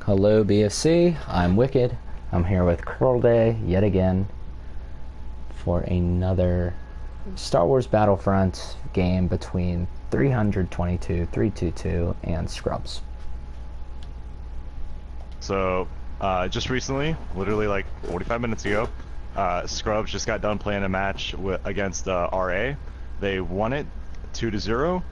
Hello BFC, I'm Wicked. I'm here with Curl Day yet again for another Star Wars Battlefront game between 322, 322, and Scrubs. So, just recently, literally like 45 minutes ago, Scrubs just got done playing a match against RA. They won it 2-0,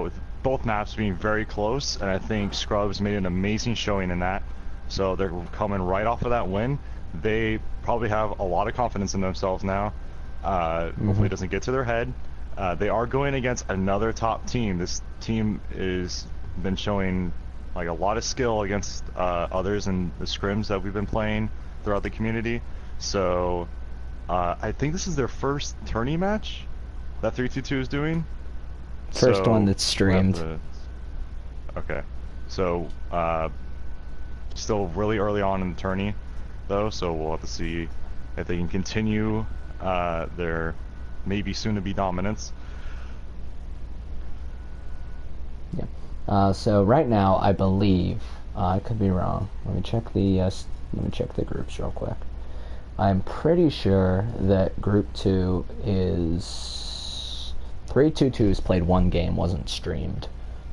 with both maps being very close, and I think Scrubs made an amazing showing in that. So they're coming right off of that win. They probably have a lot of confidence in themselves now. Hopefully it doesn't get to their head. They are going against another top team. This team is been showing like a lot of skill against others in the scrims that we've been playing throughout the community. So I think this is their first tourney match that 322 is doing. First one that's streamed. Okay, so still really early on in the tourney though, so we'll have to see if they can continue their maybe soon-to-be dominance. Yeah. So right now, I believe I could be wrong. Let me check the groups real quick. I'm pretty sure that Group 2 is 322's played one game, wasn't streamed.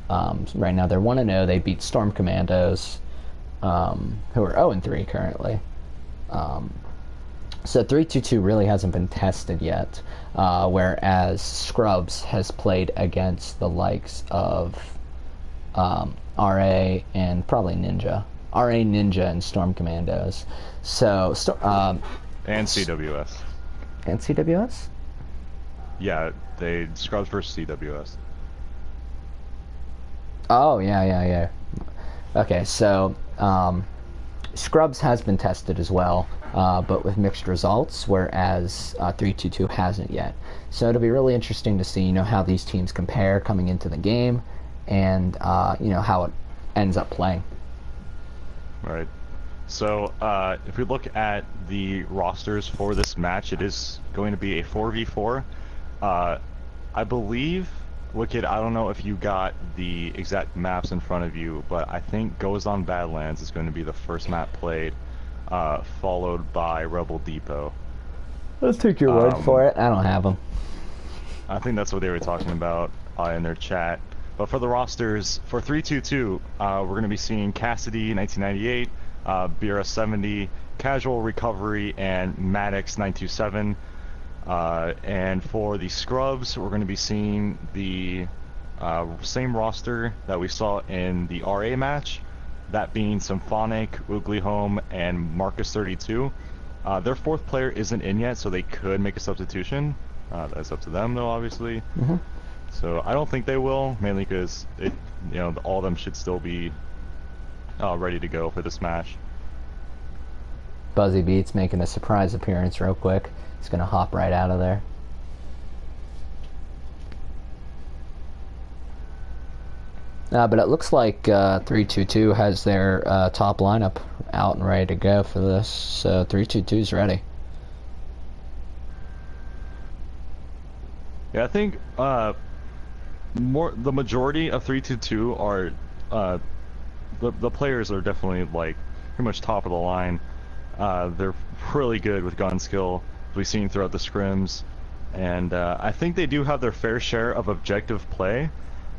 Right now they're 1-0. They beat Storm Commandos, who are 0-3 currently. So 322 really hasn't been tested yet, whereas Scrubs has played against the likes of RA and probably Ninja. RA, Ninja, and Storm Commandos. So, And CWS. And CWS? Yeah, they Scrubs versus CWS. Oh, yeah. Okay, so Scrubs has been tested as well, but with mixed results, whereas 322 hasn't yet. So it'll be really interesting to see, how these teams compare coming into the game, and how it ends up playing. Right. So if we look at the rosters for this match, it is going to be a 4v4. I believe, Wicked, I don't know if you got the exact maps in front of you, but I think Goes on Badlands is going to be the first map played, followed by Rebel Depot. Let's take your word for it. I don't have them. I think that's what they were talking about in their chat. But for the rosters, for 322, we're going to be seeing Cassidy 1998, BRS 70, Casual Recovery, and Maddox 927. And for the Scrubs, we're going to be seeing the same roster that we saw in the RA match, that being Symphonic, Oogly Home, and Marcus 32. Their fourth player isn't in yet, so they could make a substitution. That's up to them, though, obviously. So I don't think they will, mainly because all of them should still be ready to go for this match. Buzzy Beats making a surprise appearance real quick. He's gonna hop right out of there. But it looks like 322 has their top lineup out and ready to go for this. So 322's ready. Yeah, I think the majority of 322 are the players are definitely like pretty much top of the line. They're really good with gun skill, as we've seen throughout the scrims, and I think they do have their fair share of objective play.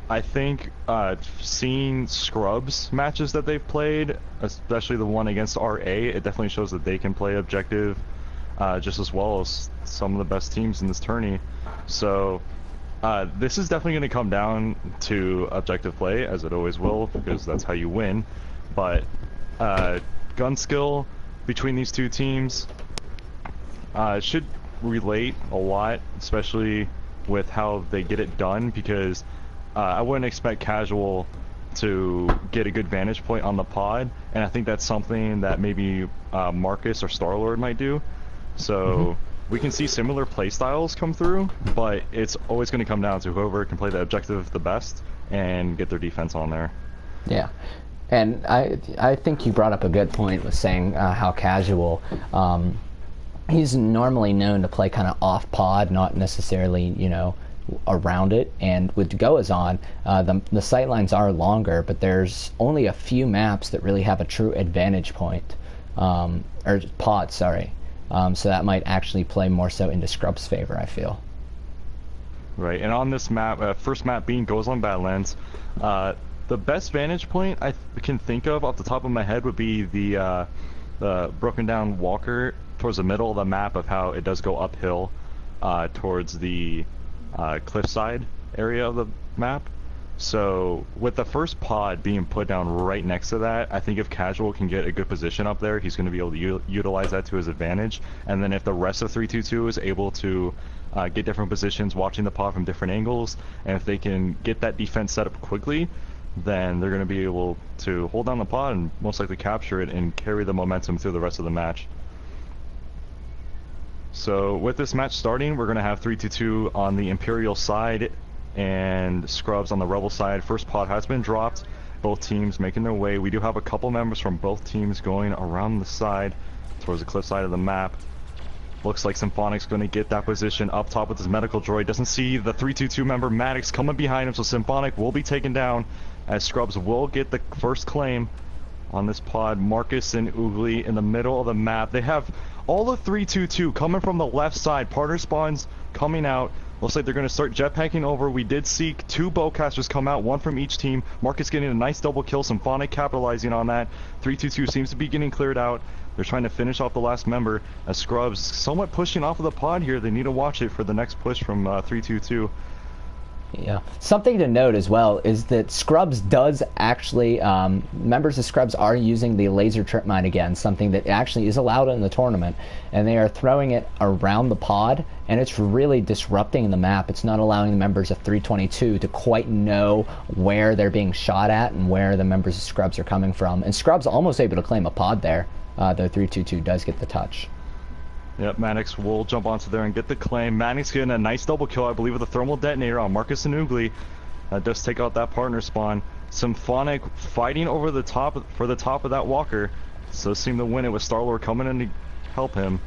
I think seeing Scrubs matches that they've played, especially the one against RA, it definitely shows that they can play objective just as well as some of the best teams in this tourney. So this is definitely going to come down to objective play, as it always will, because that's how you win. But gun skill between these two teams should relate a lot, especially with how they get it done, because I wouldn't expect Casual to get a good vantage point on the pod, and I think that's something that maybe Marcus or Star-Lord might do. So we can see similar play styles come through, but it's always going to come down to whoever can play the objective the best and get their defense on there. Yeah. And I think you brought up a good point with saying how Casual, he's normally known to play kind of off pod, not necessarily, around it. And with Goazon, the sight lines are longer, but there's only a few maps that really have a true advantage point, or pod, sorry. So that might actually play more so into Scrub's favor, I feel. Right, and on this map, first map being Goazon Badlands, the best vantage point I can think of off the top of my head would be the broken down walker towards the middle of the map of how it does go uphill towards the cliffside area of the map. So with the first pod being put down right next to that, I think if Casual can get a good position up there, he's going to be able to utilize that to his advantage. And then if the rest of 322 is able to get different positions, watching the pod from different angles, and if they can get that defense set up quickly, then they're going to be able to hold down the pod and most likely capture it and carry the momentum through the rest of the match. So with this match starting, we're going to have 322 on the Imperial side and Scrubs on the Rebel side. First pod has been dropped. Both teams making their way. We do have a couple members from both teams going around the side towards the cliff side of the map. Looks like Symphonic's going to get that position up top with his medical droid. Doesn't see the 322 member Maddox coming behind him, so Symphonic will be taken down as Scrubs will get the first claim on this pod. Marcus and Oogly in the middle of the map. They have all the 322 coming from the left side. Partner spawns coming out. Looks like they're going to start jetpacking over. We did see 2 bowcasters come out, one from each team. Marcus getting a nice double kill. Symphonic capitalizing on that. 322 seems to be getting cleared out. They're trying to finish off the last member as Scrubs somewhat pushing off of the pod here. They need to watch it for the next push from 322. Yeah. Something to note as well is that Scrubs does actually, members of Scrubs are using the laser trip mine again, something that actually is allowed in the tournament, and they are throwing it around the pod, and it's really disrupting the map. It's not allowing the members of 322 to quite know where they're being shot at and where the members of Scrubs are coming from. And Scrubs almost able to claim a pod there, though 322 does get the touch. Yep, Maddox will jump onto there and get the claim. Maddox getting a nice double kill, I believe, with a thermal detonator on Marcus and Oogly. Does take out that partner spawn. Symphonic fighting over the top for the top of that walker. So seem to win it with Star-Lord coming in to help him.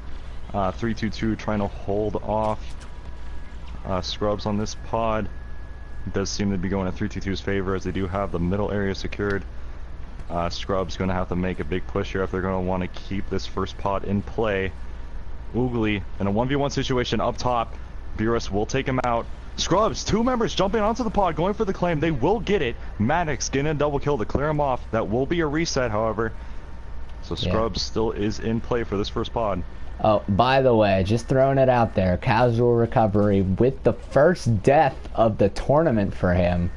322 trying to hold off Scrubs on this pod. It does seem to be going in 322's favor as they do have the middle area secured. Scrubs going to have to make a big push here if they're going to want to keep this first pod in play. Oogly in a 1v1 situation up top. Beerus will take him out. Scrubs, 2 members jumping onto the pod, going for the claim. They will get it. Maddox getting a double kill to clear him off. That will be a reset, however. So Scrubs still is in play for this first pod. Oh, by the way, just throwing it out there, Casual Recovery with the first death of the tournament for him.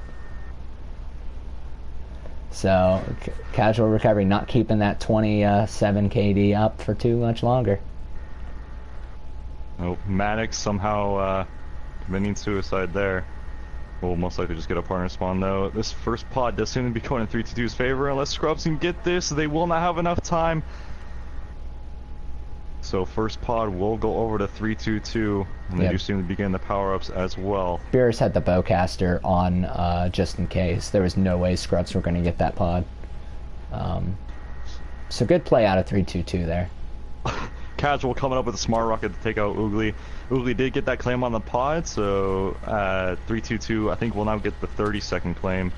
So, Casual Recovery not keeping that 27 KD up for too much longer. Oh, Maddox somehow committing suicide there. We'll most likely just get a partner spawn though. This first pod does seem to be going in 322's favor. Unless Scrubs can get this, they will not have enough time. So first pod will go over to 322, and they do seem to be getting the power-ups as well. Beerus had the bowcaster on just in case. There was no way Scrubs were going to get that pod. So good play out of 322 there. Casual coming up with a smart rocket to take out Oogly. Oogly did get that claim on the pod, so 322 I think will now get the 30-second claim.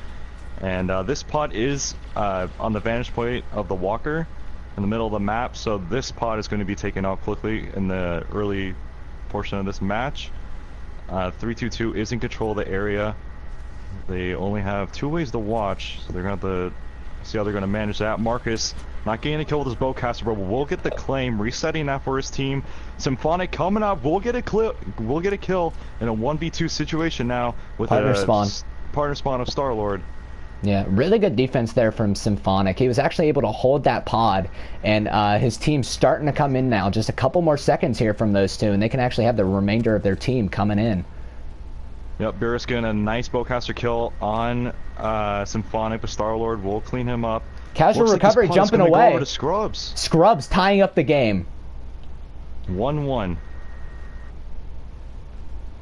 And this pod is on the vantage point of the walker in the middle of the map, so this pod is going to be taken out quickly in the early portion of this match. 322 is in control of the area. They only have 2 ways to watch, so they're going to have to see how they're going to manage that. Marcus not getting a kill with his bowcaster, but will get the claim, resetting that for his team. Symphonic coming up, will get a kill in a 1v2 situation now with partner spawn of Star-Lord. Yeah, really good defense there from Symphonic. He was actually able to hold that pod, and his team's starting to come in now. Just a couple more seconds here from those 2, and they can actually have the remainder of their team coming in. Yep, Beerus getting a nice bowcaster kill on Symphonic, but Star-Lord will clean him up. Casual Recovery jumping away. Go over to Scrubs. Scrubs tying up the game. 1-1.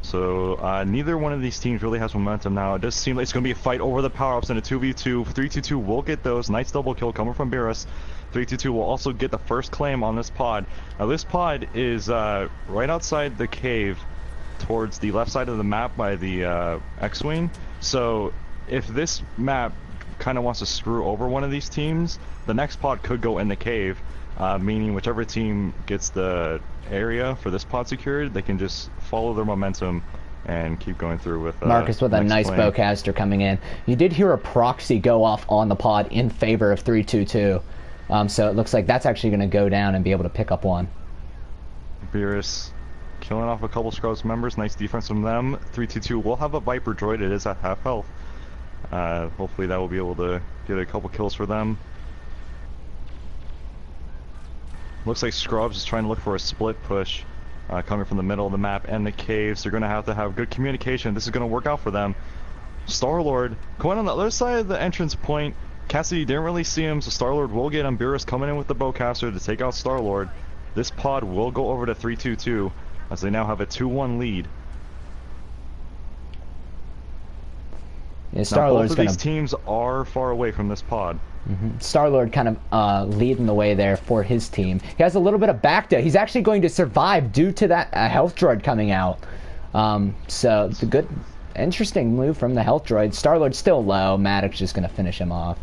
So neither one of these teams really has momentum now. It does seem like it's going to be a fight over the power-ups in a 2v2. 322 will get those. Nice double kill coming from Beerus. 322 will also get the first claim on this pod. Now this pod is right outside the cave towards the left side of the map by the X-Wing. So if this map kind of wants to screw over one of these teams, the next pod could go in the cave, meaning whichever team gets the area for this pod secured, they can just follow their momentum and keep going through with Marcus with a nice plane. bowcaster coming in. You did hear a proxy go off on the pod in favor of 322. So it looks like that's actually going to go down and be able to pick up one. Beerus killing off a couple Scrubs members. Nice defense from them. 322 will have a Viper droid. It is at half health. Hopefully that will be able to get a couple kills for them. Looks like Scrubs is trying to look for a split push coming from the middle of the map and the caves. They're going to have good communication. This is going to work out for them. Star-Lord going on the other side of the entrance point. Cassidy didn't really see him, so Star-Lord will get him. Beerus coming in with the bowcaster to take out Star-Lord. This pod will go over to 322 as they now have a 2-1 lead. Yeah, Star-Lord's both of these teams are far away from this pod. Star-Lord kind of leading the way there for his team. He has a little bit of backdoor. He's actually going to survive due to that health droid coming out. So it's a good, interesting move from the health droid. Star-Lord's still low. Maddox just going to finish him off.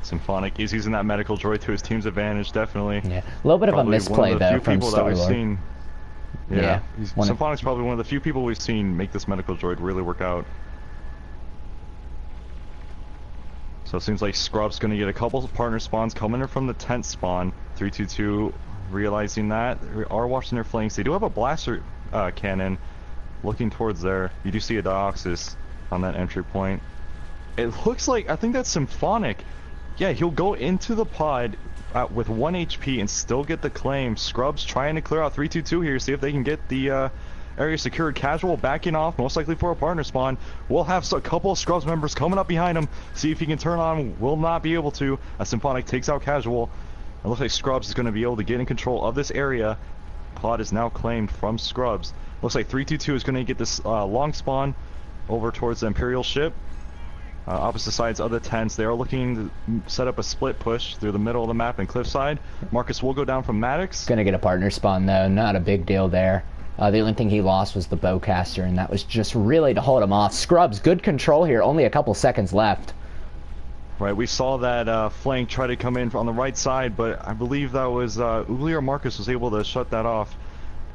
Symphonic, he's using that medical droid to his team's advantage, definitely. Yeah, a little bit of a misplay though from Star-Lord. Yeah, Symphonic's probably one of the few people we've seen make this medical droid really work out. So it seems like Scrub's going to get a couple of partner spawns coming in from the 10th spawn. 322 realizing that. They are watching their flanks. They do have a blaster cannon looking towards there. You do see a Dioxys on that entry point. It looks like, I think that's Symphonic. Yeah, he'll go into the pod with 1 HP and still get the claim. Scrubs trying to clear out 322 here, see if they can get the area secured. Casual backing off, most likely for a partner spawn. We'll have a couple of Scrubs members coming up behind him. See if he can turn on. Will not be able to as Symphonic takes out Casual. It looks like Scrubs is going to be able to get in control of this area. Pod is now claimed from Scrubs. Looks like 322 is going to get this long spawn over towards the Imperial ship. Opposite sides of the tents. They are looking to set up a split push through the middle of the map and cliffside. Marcus will go down from Maddox. Gonna get a partner spawn though, not a big deal there. The only thing he lost was the bowcaster, and that was just really to hold him off. Scrubs, good control here, only a couple seconds left. Right, we saw that flank try to come in on the right side, but I believe that was Ugly or Marcus was able to shut that off.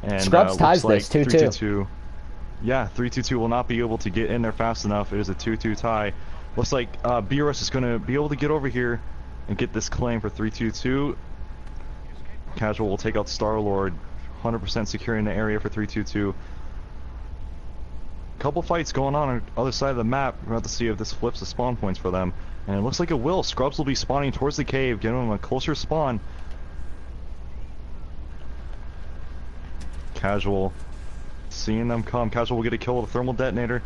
And Scrubs ties like this 2-2. Yeah, 322 will not be able to get in there fast enough. It is a 2-2 tie. Looks like Beerus is going to be able to get over here and get this claim for 322. Casual will take out Star-Lord, 100% securing the area for 322. Couple fights going on the other side of the map. We're about to see if this flips the spawn points for them. And it looks like it will. Scrubs will be spawning towards the cave, giving them a closer spawn. Casual, seeing them come. Casual will get a kill with a thermal detonator.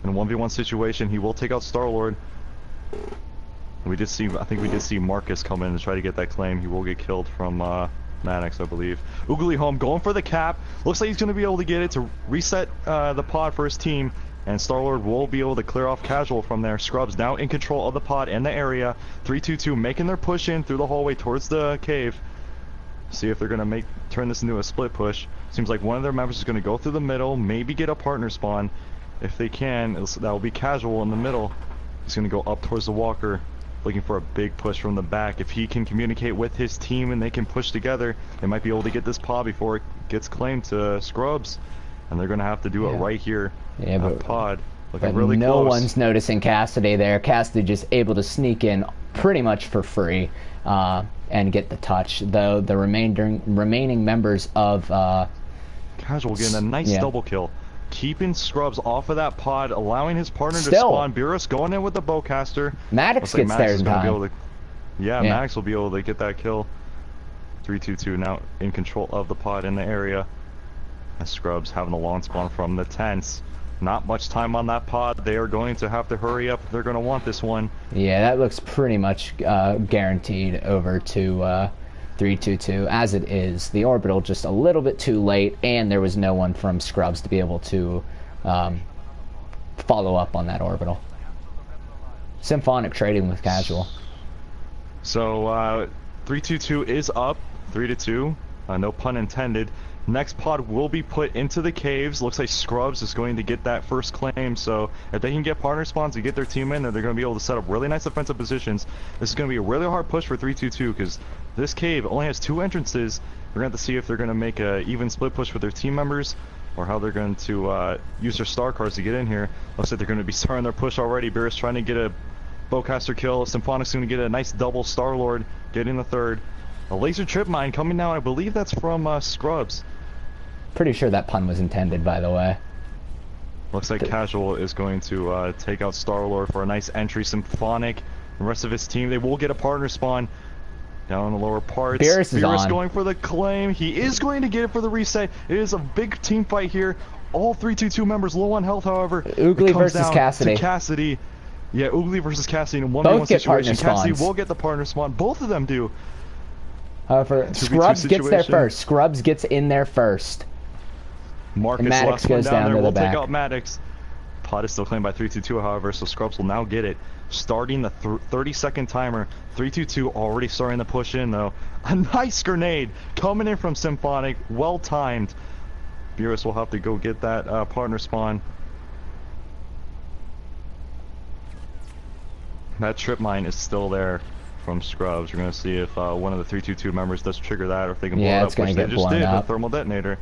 In a 1v1 situation, he will take out Star-Lord. We did see, I think we did see Marcus come in and try to get that claim. He will get killed from Maddox, I believe. Oogly home, going for the cap. Looks like he's going to be able to get it to reset the pod for his team. And Star-Lord will be able to clear off Casual from there. Scrubs now in control of the pod and the area. 322 making their push in through the hallway towards the cave. See if they're going to turn this into a split push. Seems like one of their members is going to go through the middle, maybe get a partner spawn. If they can, that will be Casual in the middle. He's going to go up towards the walker, looking for a big push from the back. If he can communicate with his team and they can push together, they might be able to get this pod before it gets claimed to Scrubs. And they're going to have to do it right here. Yeah, but pod looking really no close. One's noticing Cassidy there. Cassidy just able to sneak in pretty much for free and get the touch. Though the remaining members of Casual getting a nice double kill. Keeping Scrubs off of that pod, allowing his partner to Still. spawn. Beerus going in with the bowcaster. Maddox gets there in time. Maddox will be able to get that kill. 322 now in control of the pod in the area. As Scrubs having a long spawn from the tents. Not much time on that pod. They are going to have to hurry up. They're going to want this one. Yeah, that looks pretty much guaranteed over to 322 as it is. The orbital just a little bit too late, and there was no one from Scrubs to be able to follow up on that orbital. Symphonic trading with Casual. So 322 is up 3-2. No pun intended. Next pod will be put into the caves. Looks like Scrubs is going to get that first claim, so if they can get partner spawns and get their team in, then they're going to be able to set up really nice defensive positions. This is going to be a really hard push for 322 because this cave only has 2 entrances. We're going to have to see if they're going to make a even split push with their team members or how they're going to use their star cards to get in here. Looks like they're going to be starting their push already. Beerus trying to get a bowcaster kill. Symphonic's going to get a nice double Star-Lord, getting the third. A laser trip mine coming down. I believe that's from Scrubs. Pretty sure that pun was intended, by the way. Looks like Casual is going to take out Star-Lord for a nice entry. Symphonic, the rest of his team, they will get a partner spawn down in the lower parts. Beerus is on. Going for the claim. He is going to get it for the reset. It is a big team fight here. All 322 members low on health, however. Oogly versus Cassidy. Cassidy. Yeah, Oogly versus Cassidy in a 1v1 Both get situation. partner Cassidy spawns. will get the partner spawn. Both of them do. However, Scrubs gets there first. Scrubs gets in there first. Marcus Maddox goes down to the we'll back. Take out Maddox. Pod is still claimed by 322, however, so Scrubs will now get it. Starting the 30-second timer. 322 already starting to push in, though. A nice grenade coming in from Symphonic. Well timed. Beerus will have to go get that partner spawn. That trip mine is still there from Scrubs. We're going to see if one of the 322 members does trigger that or if they can blow it up, it's going which to they get just blown did up. with Thermal Detonator.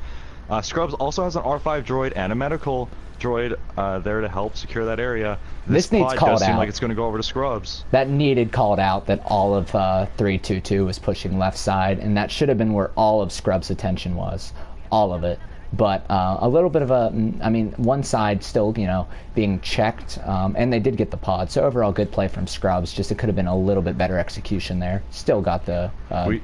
Scrubs also has an R5 droid and a medical droid there to help secure that area. This needs pod called does seem out. like it's going to go over to Scrubs. That needed called out that all of 322 was pushing left side, and that should have been where all of Scrubs' attention was. All of it. But a little bit of a, I mean, one side still, you know, being checked, and they did get the pod. So overall, good play from Scrubs. Just it could have been a little bit better execution there. Still got the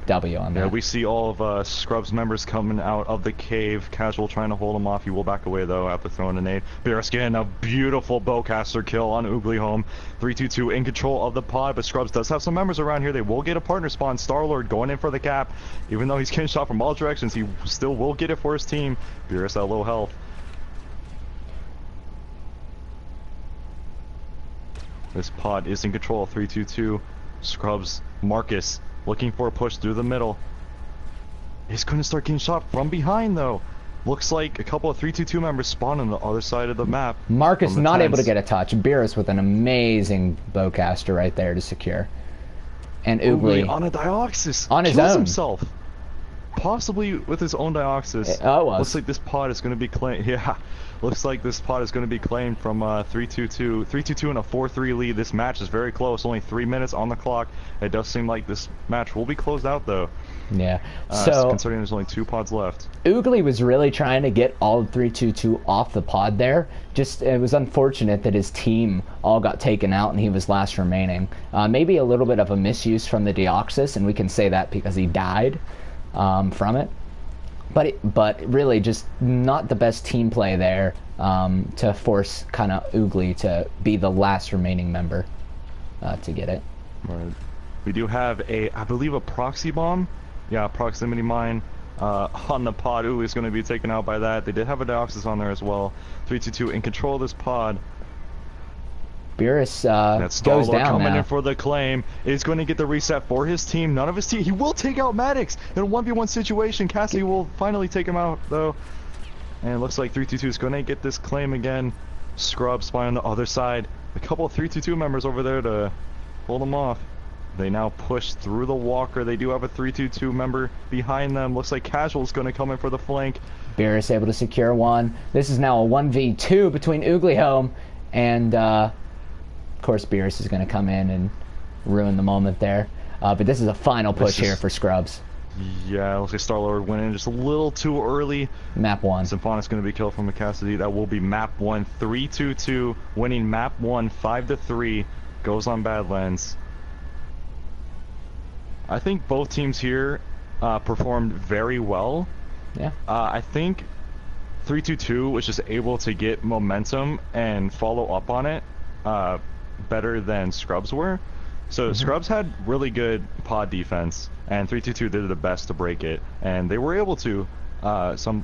W on that. Yeah, we see all of Scrubs members coming out of the cave. Casual trying to hold him off. He will back away, though, after throwing a nade. Beerus getting a beautiful bowcaster kill on Oogly Home. 322 in control of the pod, but Scrubs does have some members around here. They will get a partner spawn. Star-Lord going in for the cap. Even though he's getting shot from all directions, he still will get it for his team. Beerus at low health. This pod is in control of 322. Scrubs, Marcus looking for a push through the middle. He's going to start getting shot from behind, though. Looks like a couple of 322 members spawn on the other side of the map. Marcus not able to get a touch. Beerus with an amazing bowcaster right there to secure. And Oogly on a Dioxys. On his kills own. himself. Possibly with his own Dioxys. Oh, it was. Looks like this pod is going to be claimed. Yeah. Looks like this pod is going to be claimed from 322. 322 in a 4-3 lead. This match is very close. Only 3 minutes on the clock. It does seem like this match will be closed out, though. Yeah. So considering there's only 2 pods left. Oogly was really trying to get all of 322 off the pod there. Just it was unfortunate that his team all got taken out and he was last remaining. Maybe a little bit of a misuse from the Deoxys, and we can say that because he died from it. But really just not the best team play there to force kind of Oogly to be the last remaining member to get it. Right. We do have I believe a proxy bomb. Yeah, proximity mine on the pod. Oogly's going to be taken out by that. They did have a Dioxys on there as well. 322 in control of this pod. Beerus That's goes down coming now. in for the claim. Is going to get the reset for his team. None of his team. He will take out Maddox in a 1v1 situation. Cassidy will finally take him out, though. And it looks like 322 is going to get this claim again. Scrub spy on the other side. A couple of 322 members over there to hold him off. They now push through the walker. They do have a 322 member behind them. Looks like Casual is going to come in for the flank. Beerus able to secure one. This is now a 1v2 between Oogly Home and of course Beerus is going to come in and ruin the moment there. But this is a final push here for Scrubs. Yeah, looks like Star-Lord went in just a little too early. Map 1. Symphonic's going to be killed from a Cassidy. That will be map 1, 322, winning map 1, 5-3. Goes on Badlands. I think both teams here performed very well. Yeah. I think 322 was just able to get momentum and follow up on it better than Scrubs were. So Scrubs had really good pod defense, and 322 did the best to break it, and they were able to at some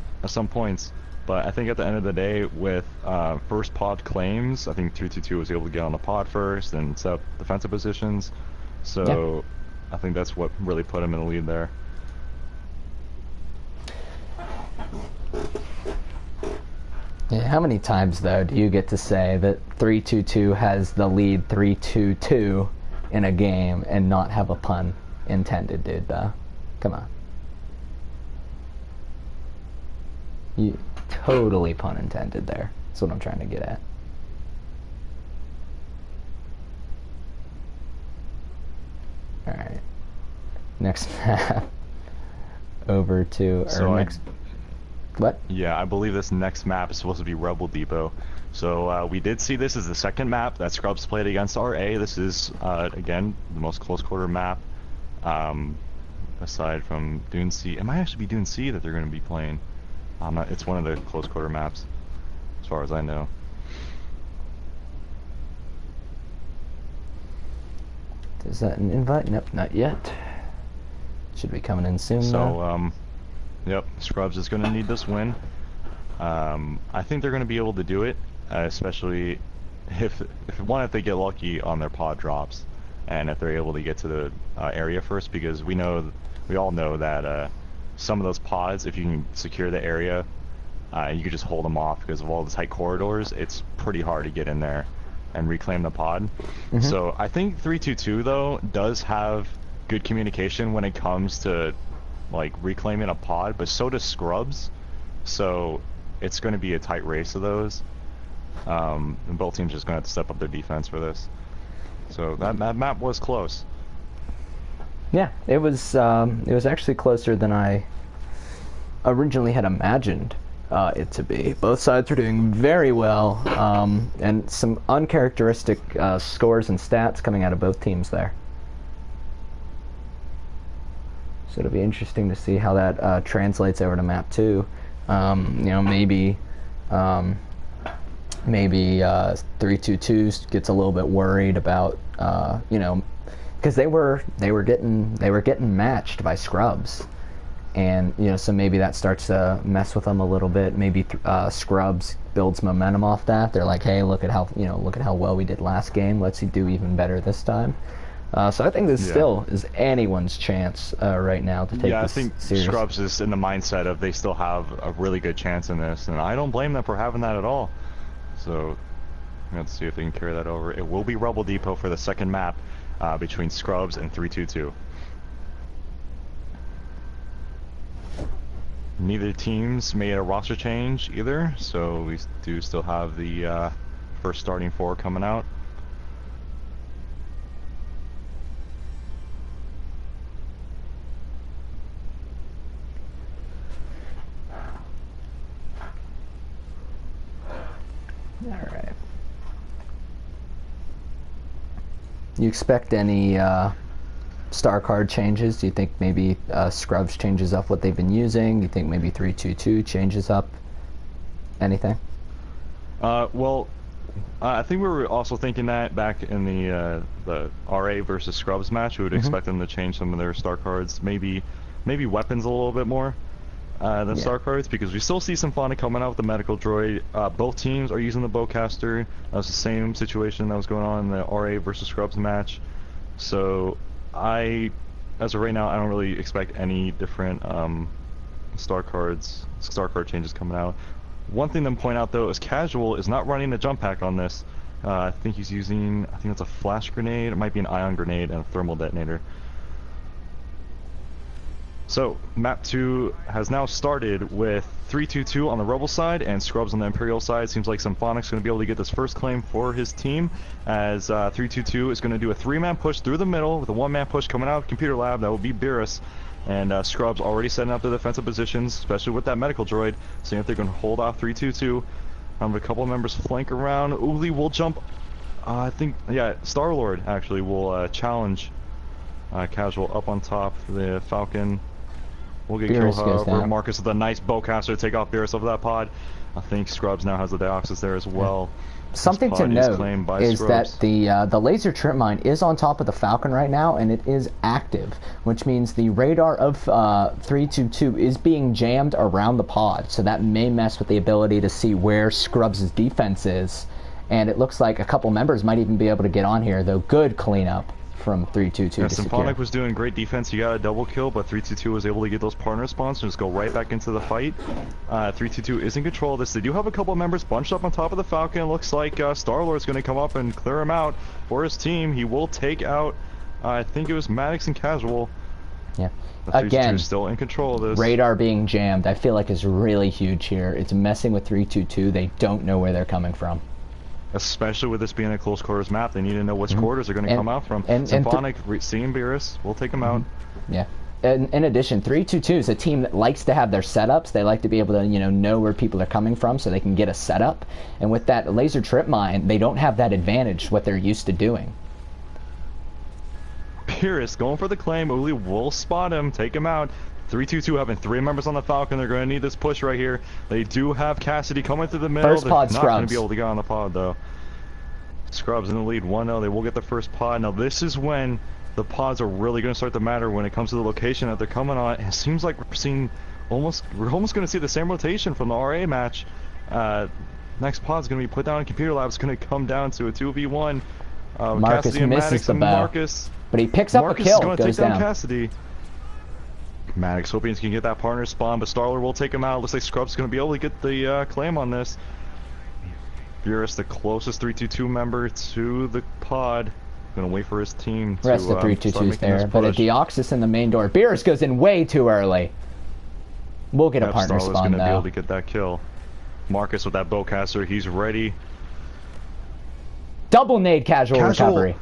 points. But I think at the end of the day, with first pod claims, I think 322 was able to get on the pod first and set up defensive positions. So I think that's what really put him in the lead there. Yeah, how many times, though, do you get to say that 3-2-2 has the lead 3-2-2 in a game and not have a pun intended, dude, though? Come on. You totally pun intended there. That's what I'm trying to get at. Alright. Next map. Over to our next... What? Yeah, I believe this next map is supposed to be Rebel Depot. So we did see this as the second map that Scrubs played against RA. This is, again, the most close quarter map. Aside from Dune C. It might actually be Dune C that they're going to be playing. It's one of the close quarter maps, as far as I know. Is that an invite? Nope, not yet. Should be coming in soon, So, yep, Scrubs is going to need this win. I think they're going to be able to do it, especially if they get lucky on their pod drops, and if they're able to get to the area first, because we all know that some of those pods, if you can secure the area, you can just hold them off because of all the tight corridors. It's pretty hard to get in there and reclaim the pod. Mm-hmm. So I think 322 though does have good communication when it comes to like reclaiming a pod, but so does Scrubs. So it's going to be a tight race of those. And both teams are just going to have to step up their defense for this. So that map was close. Yeah, it was actually closer than I originally had imagined it to be. Both sides were doing very well, and some uncharacteristic scores and stats coming out of both teams there. So it'll be interesting to see how that translates over to map 2. You know, maybe 322 gets a little bit worried about you know, because they were getting matched by Scrubs, and you know, so maybe that starts to mess with them a little bit. Maybe Scrubs builds momentum off that. They're like, hey, look at how well we did last game. Let's do even better this time. So I think this still is anyone's chance right now to take this. Yeah, I think serious. Scrubs is in the mindset of they still have a really good chance in this, and I don't blame them for having that at all. So let's see if they can carry that over. It will be Rebel Depot for the second map between Scrubs and 322. Neither team's made a roster change either, so we do still have the first starting 4 coming out. Alright. You expect any star card changes? Do you think maybe Scrubs changes up what they've been using? Do you think maybe 322 changes up anything? Well, I think we were also thinking that back in the RA versus Scrubs match, we would expect them to change some of their star cards, maybe weapons a little bit more than star cards, because we still see Symphonic coming out with the medical droid. Both teams are using the bowcaster. That's the same situation that was going on in the RA versus Scrubs match. So as of right now, I don't really expect any different star card changes coming out. One thing to point out though is Casual is not running a jump pack on this. I think he's using, I think it's a flash grenade, it might be an ion grenade and a thermal detonator. So, map 2 has now started with 322 on the Rebel side and Scrubs on the Imperial side. Seems like Symphonic's going to be able to get this first claim for his team, as 322 is going to do a 3-man push through the middle with a 1-man push coming out of Computer Lab. That will be Beerus. And Scrubs already setting up the defensive positions, especially with that medical droid, seeing if they can hold off 322. A couple of members flank around. Uli will jump. I think, yeah, Star-Lord actually will challenge Casual up on top. The Falcon will get killed, however. Marcus with a nice bowcaster to take off Beerus over that pod. I think Scrubs now has the Dioxys there as well. Something to note is that the laser trip mine is on top of the Falcon right now, and it is active, which means the radar of 322 is being jammed around the pod, so that may mess with the ability to see where Scrubs' defense is, and it looks like a couple members might even be able to get on here, though good cleanup from 322 Yeah, to secure. Symphonic was doing great defense. He got a double kill, but 322 was able to get those partner spawns and just go right back into the fight. 322 is in control of this. They do have a couple of members bunched up on top of the Falcon. Looks like Star-Lord's going to come up and clear him out for his team. He will take out, I think it was Maddox and Casual. Yeah. But Again, is still in control of this. radar being jammed, I feel like is really huge here. It's messing with 322. They don't know where they're coming from. Especially with this being a close quarters map, they need to know which quarters are going to come out from. Symphonic, seeing Beerus, we'll take him out. Yeah. In addition, 322 is a team that likes to have their setups. They like to be able to, know where people are coming from so they can get a setup. And with that laser trip mine, they don't have that advantage, what they're used to doing. Beerus going for the claim. Uli will spot him, take him out. 322 having 3 members on the Falcon. They're going to need this push right here. They do have Cassidy coming through the middle. First pod, They're not Scrubs. going to be able to get on the pod, though. Scrubs in the lead 1-0. They will get the first pod. Now, this is when the pods are really going to start to matter when it comes to the location that they're coming on. It seems like we're almost going to see the same rotation from the RA match. Next pod's going to be put down in Computer Lab. It's going to come down to a 2v1. Marcus Cassidy and misses Maddox the and bow. Marcus. But he picks up Marcus a kill, is going to goes take down down. Cassidy. Maddox hoping he can get that partner spawn, but Star-Lord will take him out. Looks like Scrub's going to be able to get the claim on this. Beerus, the closest 322 member to the pod, going to wait for his team to Rest of start 322's making there, this but a push. Deoxys in the main door. Beerus goes in way too early. We'll get a Yep, partner Star-Lord's spawn, going to be able though. to get that kill. Marcus with that bowcaster, he's ready. Double nade casual recovery.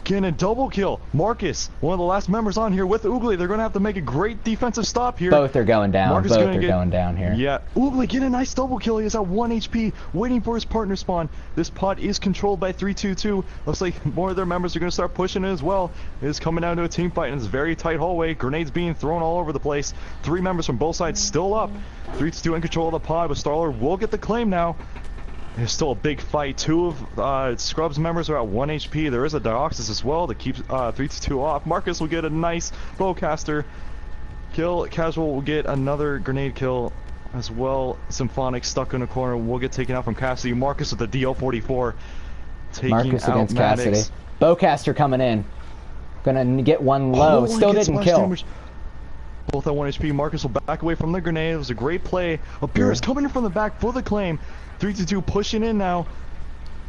Getting a double kill. Marcus, one of the last members on here with Oogly. They're going to have to make a great defensive stop here. Both are going down. Marcus Both gonna are going down here. Yeah, Oogly getting a nice double kill. He is at 1 HP, waiting for his partner spawn. This pod is controlled by 322. Looks like more of their members are going to start pushing it as well. It is coming down to a team fight in this very tight hallway. Grenades being thrown all over the place. 3 members from both sides still up. 322 in control of the pod, but Star-Lord will get the claim now. There's still a big fight. 2 of Scrubs members are at 1 HP. There is a Dioxys as well to keep 322 off. Marcus will get a nice bowcaster kill. Casual will get another grenade kill as well. Symphonic stuck in a corner will get taken out from Cassidy. Marcus with the DL44 taking Marcus out against Maddox. Cassidy. Bowcaster coming in. Gonna get one low. Still gets didn't splash kill. damage. Both at 1 HP. Marcus will back away from the grenade. It was a great play. Beerus coming in from the back for the claim. 322 pushing in now.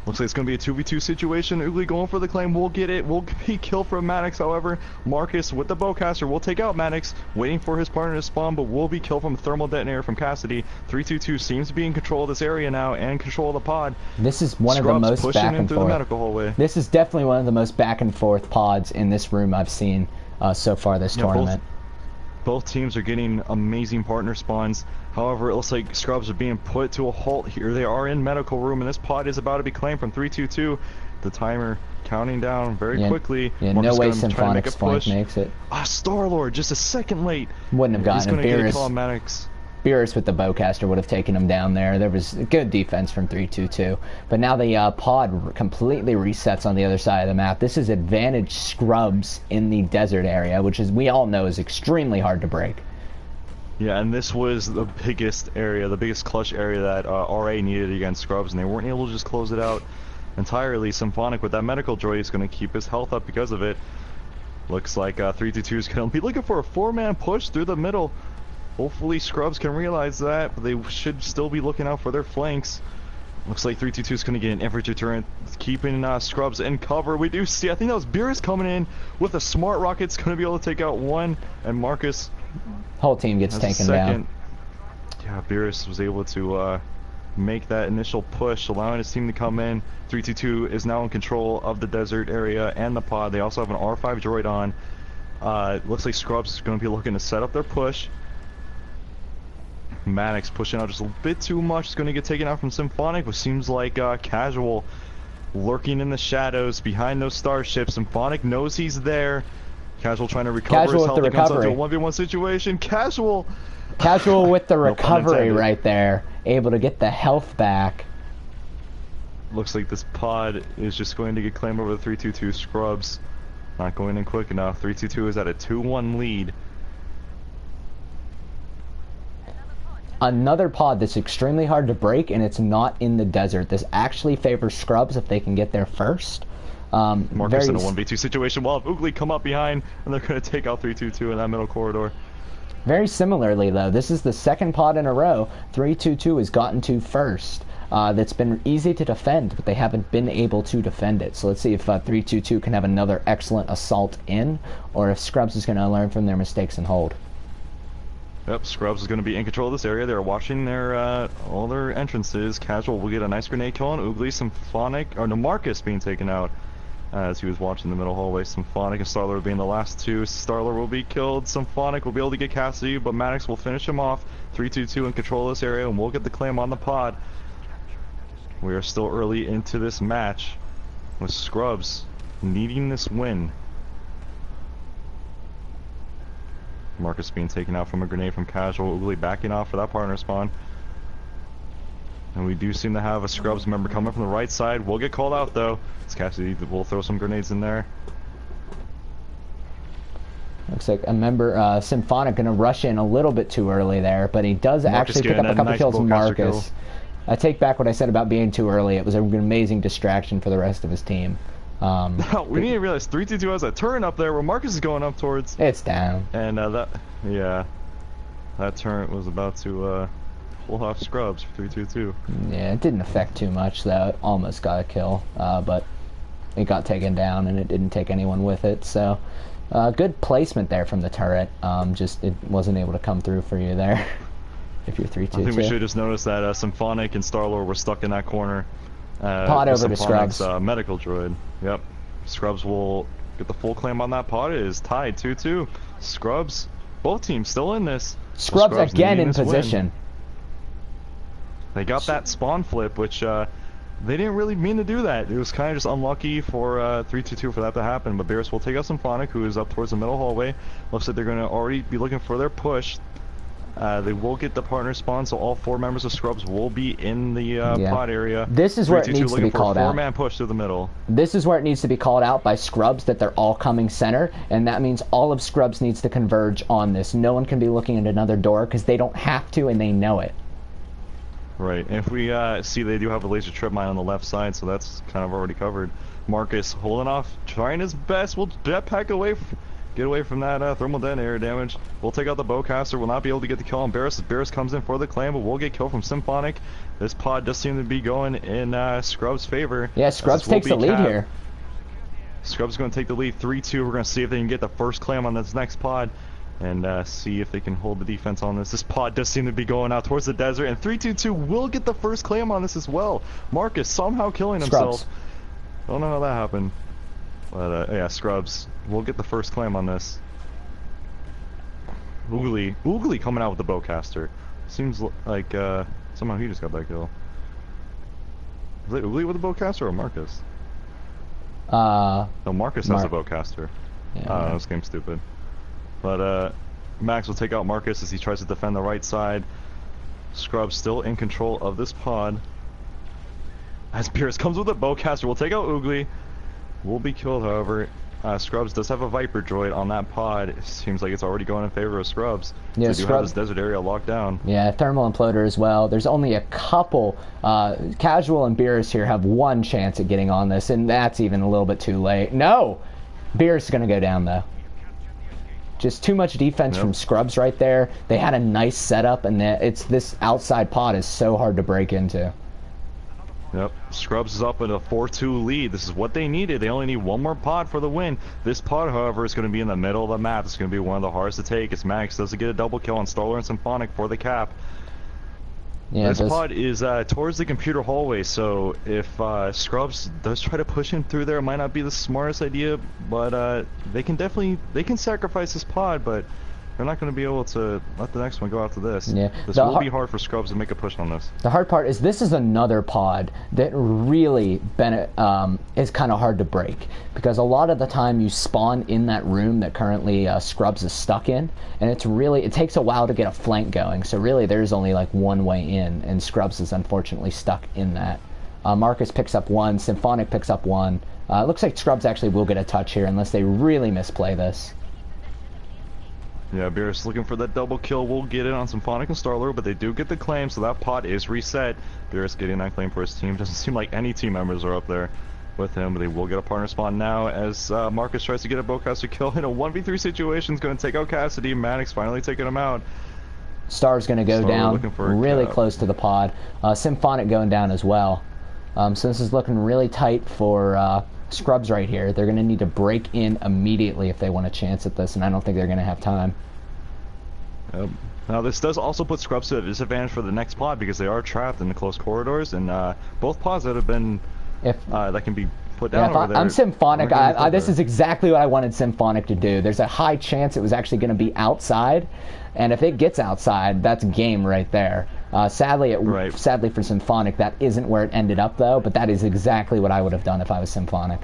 Looks like it's going to be a 2v2 situation. Oogly going for the claim. We'll get it. Will be killed from Maddox, however. Marcus with the bowcaster will take out Maddox, waiting for his partner to spawn, but will be killed from a thermal detonator from Cassidy. 322 seems to be in control of this area now and control of the pod. This is one Scrubs of the most pushing back in and through the forth. medical hallway. This is definitely one of the most back and forth pods in this room I've seen so far this tournament. Both teams are getting amazing partner spawns. However, it looks like Scrubs are being put to a halt here. They are in medical room, and this pod is about to be claimed from 322. The timer counting down very quickly. Yeah, Marcus no way gonna try to make a Symphonic's flank push. makes it. Star-Lord just a second late. Wouldn't have He's gotten going it. to get a call on Maddox. Beerus with the bowcaster would have taken him down there. There was good defense from 322. But now the pod completely resets on the other side of the map. This is advantage Scrubs in the desert area, which is we all know is extremely hard to break. Yeah, and this was the biggest area, the biggest clutch area that RA needed against Scrubs, and they weren't able to just close it out entirely. Symphonic with that medical droid is going to keep his health up because of it. Looks like 322 is going to be looking for a 4-man push through the middle. Hopefully Scrubs can realize that, but they should still be looking out for their flanks. Looks like 322 is going to get an infantry turret, keeping Scrubs in cover. We do see, I think that was Beerus coming in with a smart rocket. It's going to be able to take out 1, and Marcus Whole team gets taken down. Yeah, Beerus was able to make that initial push, allowing his team to come in. 322 is now in control of the desert area and the pod. They also have an R5 droid on. Looks like Scrubs is going to be looking to set up their push. Maddox pushing out just a bit too much. Is going to get taken out from Symphonic, which seems like Casual lurking in the shadows behind those starships. Symphonic knows he's there. Casual trying to recover Casual his with health. the It comes recovery. down to a 1v1 situation. Casual With the No pun recovery intended. right there, able to get the health back. Looks like this pod is just going to get claimed over the 322 Scrubs. Not going in quick enough. 322 is at a 2-1 lead. Another pod that's extremely hard to break, and it's not in the desert. This actually favors Scrubs if they can get there first. Marcus in a Very 1v2 situation. We'll have Oogly come up behind, and they're going to take out 322 in that middle corridor. Very similarly, though, this is the second pod in a row 322 has gotten to first. That's been easy to defend, but they haven't been able to defend it. So let's see if 322 can have another excellent assault in, or if Scrubs is going to learn from their mistakes and hold. Yep, Scrubs is going to be in control of this area. They're watching their all their entrances. Casual will get a nice grenade kill on Oogly. Symphonic, or no, Marcus being taken out as he was watching the middle hallway. Symphonic and Starlord being the last two. Starlord will be killed. Symphonic will be able to get Cassidy, but Maddox will finish him off. 322 in control of this area, and we'll get the claim on the pod. We are still early into this match, with Scrubs needing this win. Marcus being taken out from a grenade from Casual. Oogly backing off for that partner spawn. And we do seem to have a Scrubs member coming from the right side. We'll get called out though. It's Cassidy will throw some grenades in there. Looks like a member, Symphonic, going to rush in a little bit too early there, but he does Marcus actually pick up a couple nice kills from bowcaster Marcus. kill. I take back what I said about being too early. It was an amazing distraction for the rest of his team. We need to realize 322 has a turret up there where Marcus is going up towards. It's down. And that turret was about to pull off Scrubs for 322. Yeah, it didn't affect too much though. It almost got a kill, but it got taken down and it didn't take anyone with it. So good placement there from the turret. Just it wasn't able to come through for you there. If you're 322. I think we should just notice that Symphonic and Starlord were stuck in that corner. Pod over to Scrubs. Medical droid. Yep. Scrubs will get the full claim on that pod. It is tied 2-2. Scrubs, both teams still in this. Scrubs again in position. Win. They got that spawn flip, which they didn't really mean to do that. It was kind of just unlucky for 322 for that to happen. But Beerus will take out Symphonic, who is up towards the middle hallway. Looks like they're going to already be looking for their push. They will get the partner spawn, so all four members of Scrubs will be in the pod area. This is where it needs to be called out. 4-man push through the middle. This is where it needs to be called out by Scrubs that they're all coming center, and that means all of Scrubs needs to converge on this. No one can be looking at another door because they don't have to, and they know it. Right, and if we see they do have a laser trip mine on the left side, so that's kind of already covered. Marcus holding off, trying his best. We'll jetpack away. Get away from that thermal detonator damage. We'll take out the bowcaster. We'll not be able to get the kill on Beerus. Beerus comes in for the claim, but we'll get killed from Symphonic. This pod does seem to be going in Scrubs' favor. Yeah, Scrubs takes the lead here. Scrubs going to take the lead 3-2. We're going to see if they can get the first claim on this next pod and see if they can hold the defense on this. This pod does seem to be going out towards the desert, and 322 will get the first claim on this as well. Marcus somehow killing himself. Scrubs. Don't know how that happened. But yeah, Scrubs will get the first claim on this. Oogly coming out with the bowcaster. Seems like somehow he just got that kill. Was it Oogly with the bowcaster or Marcus? No, Marcus has the bowcaster. Yeah, this game's stupid. But Max will take out Marcus as he tries to defend the right side. Scrubs still in control of this pod. As Beerus comes with a bowcaster, we'll take out Oogly. Will be killed, however. Scrubs does have a Viper droid on that pod. It seems like it's already going in favor of Scrubs. Yeah, so they do have this desert area locked down. Yeah, thermal imploder as well. There's only a couple. Casual and Beerus here have one chance at getting on this, and that's even a little bit too late. No! Beerus is going to go down, though. Just too much defense from Scrubs right there. They had a nice setup, and this outside pod is so hard to break into. Yep, Scrubs is up in a 4-2 lead. This is what they needed. They only need one more pod for the win. This pod, however, is going to be in the middle of the map. It's going to be one of the hardest to take. As Max does get a double kill on Starlord and Symphonic for the cap. Yeah, this pod is towards the computer hallway, so if Scrubs does try to push him through there, it might not be the smartest idea, but they can sacrifice this pod, but they're not going to be able to let the next one go after this. Yeah. This will be hard for Scrubs to make a push on this. The hard part is this is another pod that really is kind of hard to break, because a lot of the time you spawn in that room that currently Scrubs is stuck in, and it takes a while to get a flank going, so really there's only like one way in, and Scrubs is unfortunately stuck in that. Marcus picks up one, Symphonic picks up one. It looks like Scrubs actually will get a touch here unless they really misplay this. Yeah, Beerus looking for that double kill. We'll get it on Symphonic and Starlord, but they do get the claim, so that pot is reset. Beerus getting that claim for his team. Doesn't seem like any team members are up there. with him, but they will get a partner spawn now as Marcus tries to get a bowcaster kill in a 1v3 situation. Is going to take out Cassidy. Maddox finally taking him out. Star's going to go down really close to the pod. Symphonic going down as well. So this is looking really tight for Scrubs right here. They're going to need to break in immediately if they want a chance at this, and I don't think they're going to have time. Now this does also put Scrubs to a disadvantage for the next pod because they are trapped in the close corridors, and both pods that have been that can be put down over there. I'm Symphonic. This is exactly what I wanted Symphonic to do. There's a high chance it was actually going to be outside, and if it gets outside, that's game right there. Sadly for Symphonic, that isn't where it ended up though. But that is exactly what I would have done if I was Symphonic.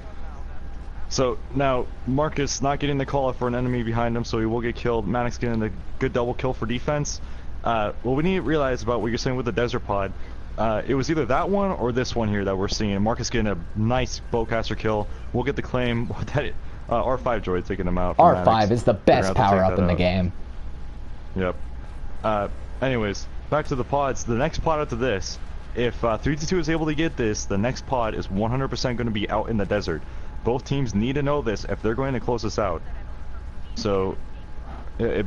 So now Marcus not getting the call out for an enemy behind him, so he will get killed. Maddox getting a good double kill for defense. What we need to realize about what you're saying with the desert pod, it was either that one or this one here that we're seeing. Marcus getting a nice bowcaster kill. We'll get the claim. That R5 droid taking him out. R5 Maddox is the best power up in the game. Yep. Anyways, back to the pods. The next pod after this, if 322 is able to get this, the next pod is 100% going to be out in the desert. Both teams need to know this if they're going to close this out. So it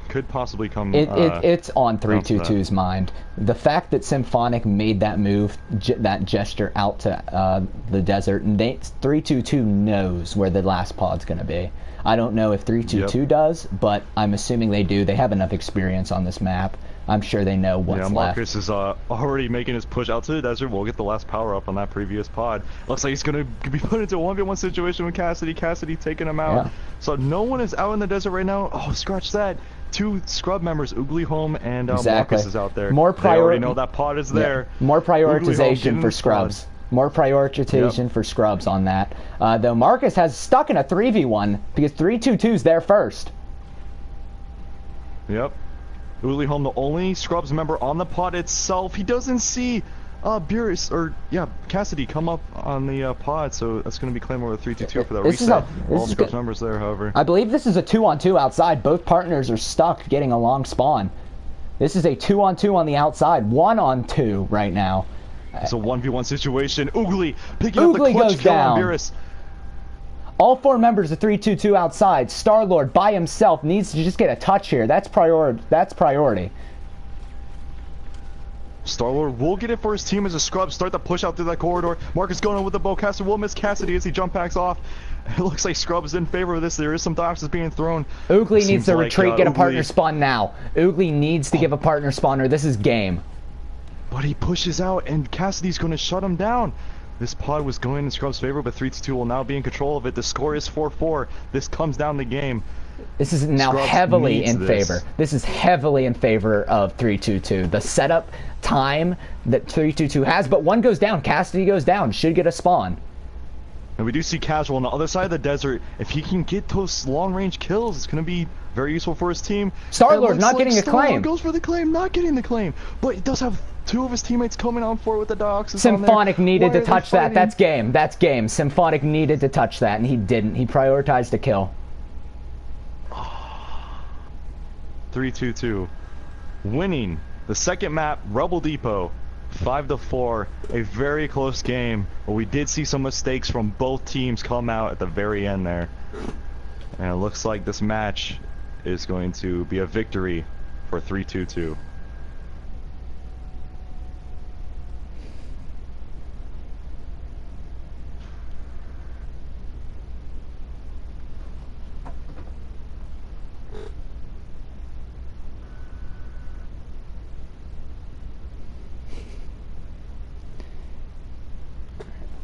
could possibly come. It's on 322's mind. The fact that Symphonic made that move, that gesture out to the desert, and 322 knows where the last pod's going to be. I don't know if 322 does, but I'm assuming they do. They have enough experience on this map. I'm sure they know what's left. Marcus is already making his push out to the desert. We'll get the last power up on that previous pod. Looks like he's going to be put into a 1v1 situation with Cassidy. Cassidy taking him out. Yeah. So no one is out in the desert right now. Oh, scratch that. Two scrub members, Oogly Home and Marcus is out there. They already know that pod is there. Yeah. More prioritization for Scrubs. More prioritization for Scrubs on that. Though Marcus has stuck in a 3v1 because 322's there first. Yep. Oogly Home, the only Scrubs member on the pod itself. He doesn't see Cassidy come up on the pod, so that's going to be claimed over 322 for that reset. All Scrubs members there, however. I believe this is a 2-on-2 outside. Both partners are stuck getting a long spawn. This is a 2-on-2 on the outside. 1-on-2 right now. It's a 1v1 situation. Oogly picking up the clutch kill on Beerus. All four members of 322 outside. Star-Lord by himself needs to just get a touch here. That's priority. Star-Lord will get it for his team as the Scrubs start to push out through that corridor. Marcus going on with the bowcaster. Will miss Cassidy as he jump packs off. It looks like Scrubs in favor of this. There is some doxes being thrown. Oogly needs to retreat, get a partner spawn now. Oogly needs to give a partner spawn or this is game. But he pushes out and Cassidy's going to shut him down. This pod was going in Scrubs' favor, but 322 will now be in control of it. The score is 4-4. This comes down the game. This is now heavily in favor. This is heavily in favor of 322. The setup time that 322 has, but one goes down. Cassidy goes down. Should get a spawn. And we do see Casual on the other side of the desert. If he can get those long-range kills, it's going to be very useful for his team. Star-Lord not getting a claim. Goes for the claim, not getting the claim. But he does have two of his teammates coming on for it with the dogs. Symphonic needed to touch that. That's game. That's game. Symphonic needed to touch that, and he didn't. He prioritized a kill. 322 winning the second map, Rebel Depot, 5-4. A very close game, but we did see some mistakes from both teams come out at the very end there. And it looks like this match is going to be a victory for 322.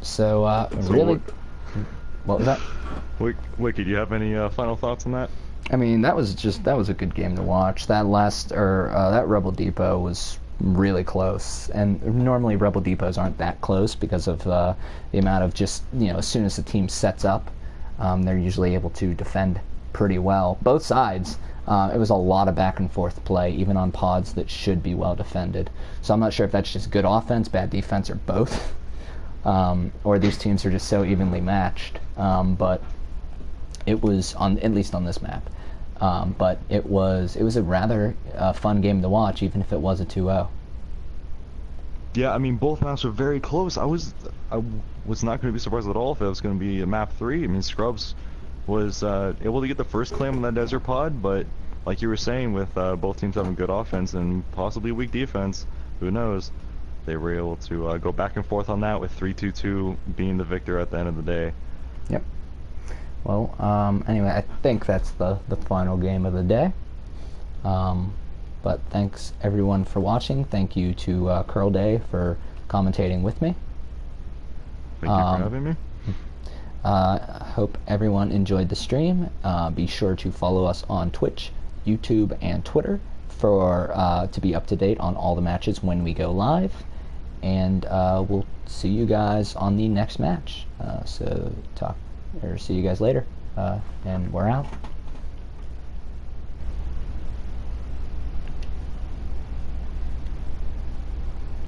So, really, what was that? Wiki, do you have any final thoughts on that? I mean, that was a good game to watch. That that Rebel Depot was really close, and normally Rebel Depots aren't that close because of the amount of just, as soon as the team sets up, they're usually able to defend pretty well. Both sides, it was a lot of back and forth play, even on pods that should be well defended. So I'm not sure if that's just good offense, bad defense, or both. Or these teams are just so evenly matched, but it was at least on this map. But it was a rather fun game to watch, even if it was a 2-0. Yeah, I mean, both maps were very close. I was not going to be surprised at all if it was going to be a map 3. I mean, Scrubs was able to get the first claim on that desert pod, but like you were saying, with both teams having good offense and possibly weak defense, who knows? They were able to go back and forth on that, with 3-2-2 being the victor at the end of the day. Yep. Well, anyway, I think that's the final game of the day. But thanks everyone for watching. Thank you to Curl Day for commentating with me. Thank you for having me. Hope everyone enjoyed the stream. Be sure to follow us on Twitch, YouTube, and Twitter for to be up to date on all the matches when we go live. And we'll see you guys on the next match. See you guys later. And we're out.